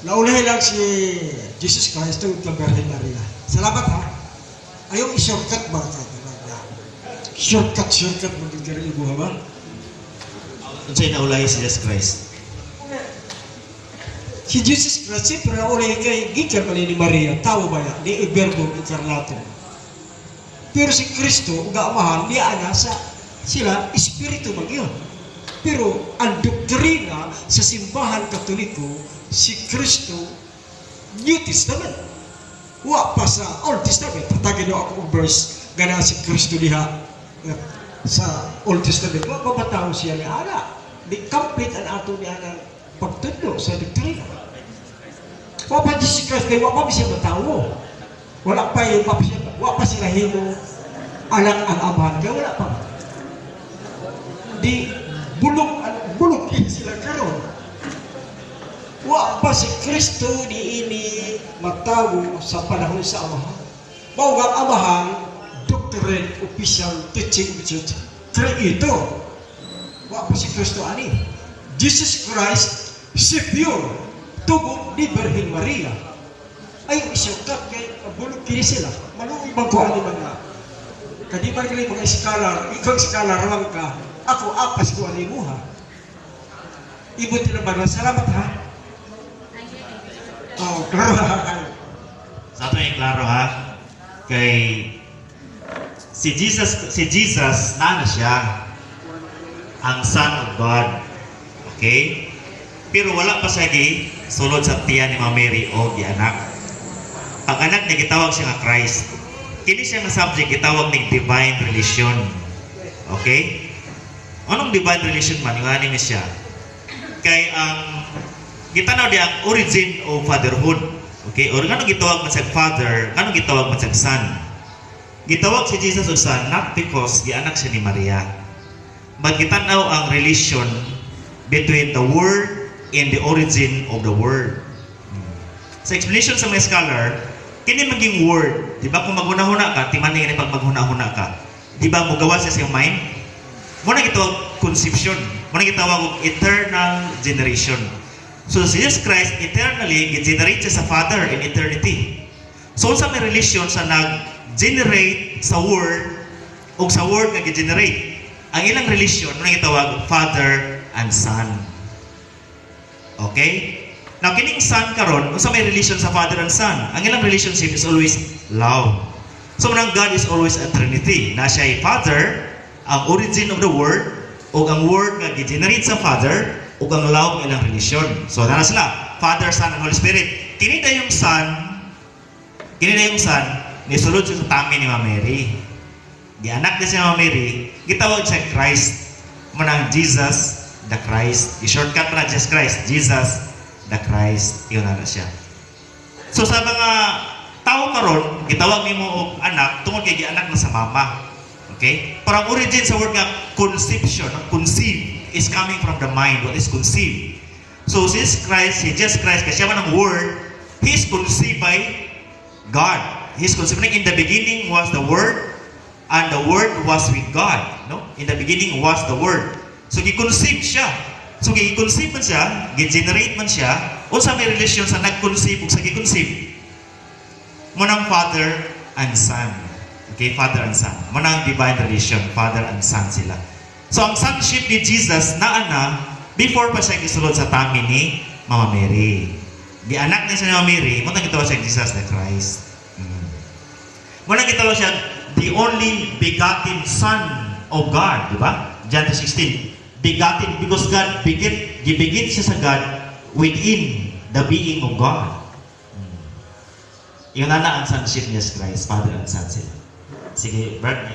Naunahin lang si Jesus Christ tungkol kay Birhen Maria. Salamat ha. Ayaw i-shortcut ba ka talaga? Shortcut mo din ka rin ibuha ba? Kung sa'yo naulahin si Jesus Christ. Si Jesus Christ, siyempre naunahin kay gikan pa ni Maria, tao ba yan? Ni Iberbo Incarnato. Pero si Kristo, ugamahan, niya ana sa sila, Espiritu magyon. Pero ang doktrina sa simbahan Katoliko, si Kristo, New Testament. Wa pa sa Old Testament. Patagin nyo ako ang verse, gana si Kristo diha sa Old Testament. Wa pa matao siya ni ana. Di complete ang ato ni ana pagtudlo sa doktrina. Wa pa si Kristo, wa pa siya matao. Wala pa yung papasya, wa pa sila hino anak ang amahan. Kaya wala pa. Di bulok sila karon. Wa pa si Kristo di ini matawo sa panahon sa amahan. Mao nga amahan, doctrine, official, teaching, church. Creator. Wa pa si Kristo ani. Jesus Christ, Savior, tugod ni Birhen Maria. Ay isyakat kay bulok kini sila. Maluoy bang ko ani mga kadiman kini mga scholar, ikaw scholar lang ka. Ako apas ko ani mo ha. Ibut na ba? Salamat ha. Oh, klaro ha. Sa ito yung klaro ha. Kay si Jesus na siya ang Son of God. Okay? Pero wala pa siya sulod sa tiyan ni Mama Mary o di anak. Ang anak niya gitawag siya nga Christ. Kini siya nga subject gitawag ng divine relation. Okay? Anong divine relation man? Yung anime siya. Kay ang gitanaw di ang origin of fatherhood. Okay? O anong gitawag man sa father, anong gitawag man sa son? Gitawag si Jesus o son not because gianak siya ni Maria. But gitanaw ang relation between the word and the origin of the word. Sa explanation sa mga scholar, kini maging word, di ba kung maghuna-huna ka, timanin pag maghuna-huna ka, di ba mo gawa sa iyong mind? Muna gitawag conception, muna gitawag eternal generation. So si Jesus Christ eternally generate siya sa Father in eternity. So sa may relation sa nag-generate sa word o sa word nga generate, ang ilang relation muna gitawag Father and Son. Okay? Now, kining son karon, unsa may relation sa father and son? Ang ilang relationship is always love. So, manang God is always a Trinity. Na siya ay Father, ang origin of the Word, o ang Word nga gi-generate sa Father, o ang love ilang relasyon. So, nana sila, Father, Son, and Holy Spirit. Kini na yung son, nisulod siya sa tami ni Mama Mary. Gianak na siya Mama Mary, gitawag siya Christ. Manang Jesus, the Christ. I-shortcut pa na Jesus Christ, Jesus, the Christ, yun na siya. So sa mga tao karon, gitawag nimo og anak tungod kay gianak na sa mama. Okay? Parang origin sa word nga conception, conceive is coming from the mind. What is conceive? So si Jesus Christ, kasi siya man ang word, he is conceived by God. He is conceived. In the beginning was the word, and the word was with God. No? In the beginning was the word. So gi-conceive siya. So, gi-conceive man siya, gi-generate man siya, o sa may relasyon sa nag-conceive o sa gi-conceive. Munang Father and Son. Okay, Father and Son. Munang divine relation, Father and Son sila. So, ang sonship ni Jesus na before pa siya gisulod sa tami ni Mama Mary. Gianak niya siya ni Mama Mary, munang gitawag siya Jesus the Christ. Munang gitawag siya the only begotten Son of God, di ba? John 16. Begotten because God gibigit siya sa God within the being of God. Yung ang sonship ni Jesus Christ, Father and Son sila. Sige, Brad,